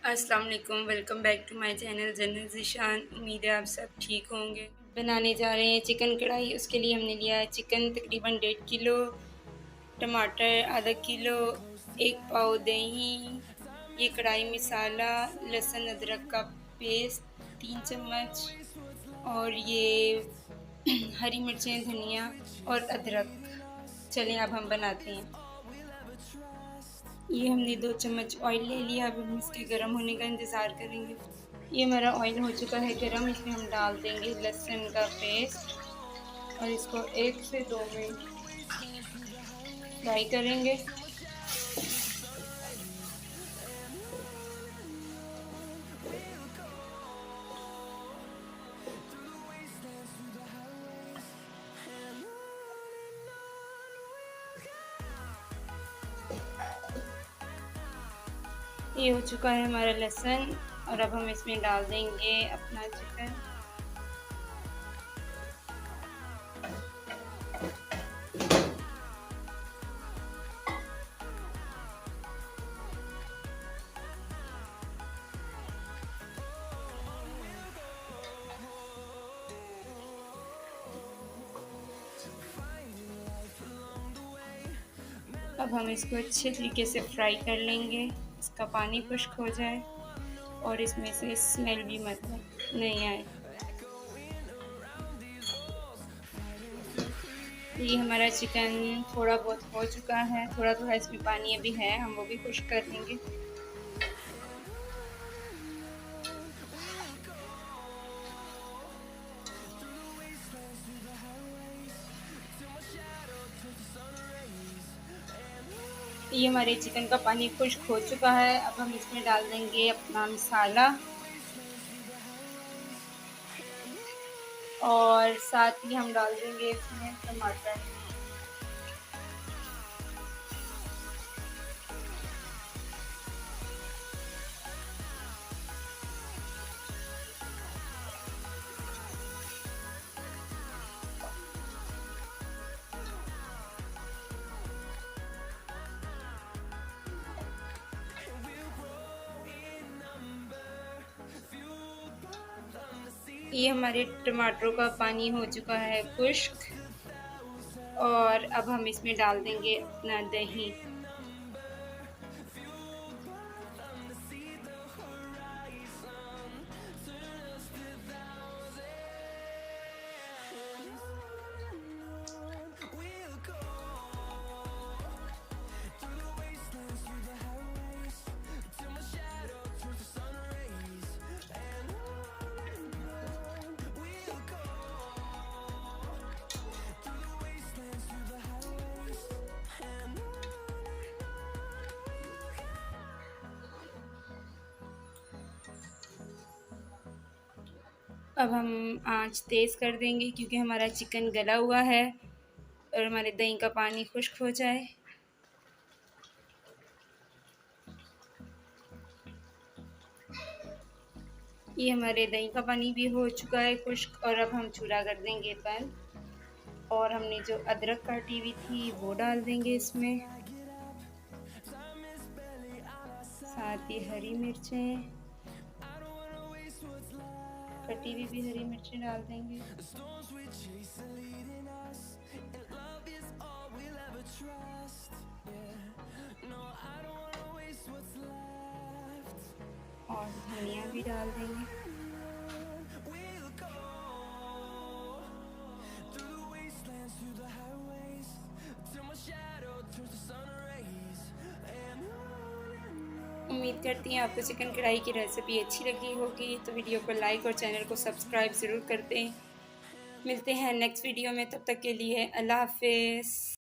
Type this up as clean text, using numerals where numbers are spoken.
अस्सलाम वालेकुम, welcome back to my channel Jannat Zeeshan. उम्मीद है आप सब ठीक होंगे। बनाने जा रहे हैं चिकन कढ़ाई। उसके लिए हमने लिया है चिकन तकरीबन 1.5 किलो, टमाटर आधा किलो, 1 पाव दही, ये कढ़ाई मसाला, लहसुन अदरक का पेस्ट 3 चम्मच और ये हरी मिर्चें, धनिया और अदरक। चलें अब हम बनाते हैं। ये हमने 2 चम्मच ऑयल ले लिया। अब हम इसके गर्म होने का इंतज़ार करेंगे। ये हमारा ऑयल हो चुका है गर्म। इसमें हम डाल देंगे लहसुन का पेस्ट और इसको 1 से 2 मिनट फ्राई करेंगे। ये हो चुका है हमारा लहसुन और अब हम इसमें डाल देंगे अपना चिकन। अब हम इसको अच्छे तरीके से फ्राई कर लेंगे, इसका पानी खुश्क हो जाए और इसमें से स्मेल भी मतलब नहीं आए। ये हमारा चिकन थोड़ा बहुत हो चुका है, थोड़ा थोड़ा इसमें पानी अभी है, हम वो भी खुश्क कर लेंगे। ये हमारे चिकन का पानी खुश्क हो चुका है। अब हम इसमें डाल देंगे अपना मसाला और साथ ही हम डाल देंगे इसमें टमाटर। ये हमारे टमाटरों का पानी हो चुका है खुश्क और अब हम इसमें डाल देंगे अपना दही। अब हम आंच तेज़ कर देंगे क्योंकि हमारा चिकन गला हुआ है और हमारे दही का पानी खुश्क हो जाए। ये हमारे दही का पानी भी हो चुका है खुश्क और अब हम चूल्हा कर देंगे बंद और हमने जो अदरक काटी हुई थी वो डाल देंगे इसमें, साथ ही हरी मिर्चें, कटी हुई भी हरी मिर्चें डाल देंगे। और धनिया भी डाल देंगे। उम्मीद करती हैं आपको चिकन कढ़ाई की रेसिपी अच्छी लगी होगी, तो वीडियो को लाइक और चैनल को सब्सक्राइब ज़रूर कर दें। मिलते हैं नेक्स्ट वीडियो में, तब तक के लिए अल्लाह हाफ़िज़।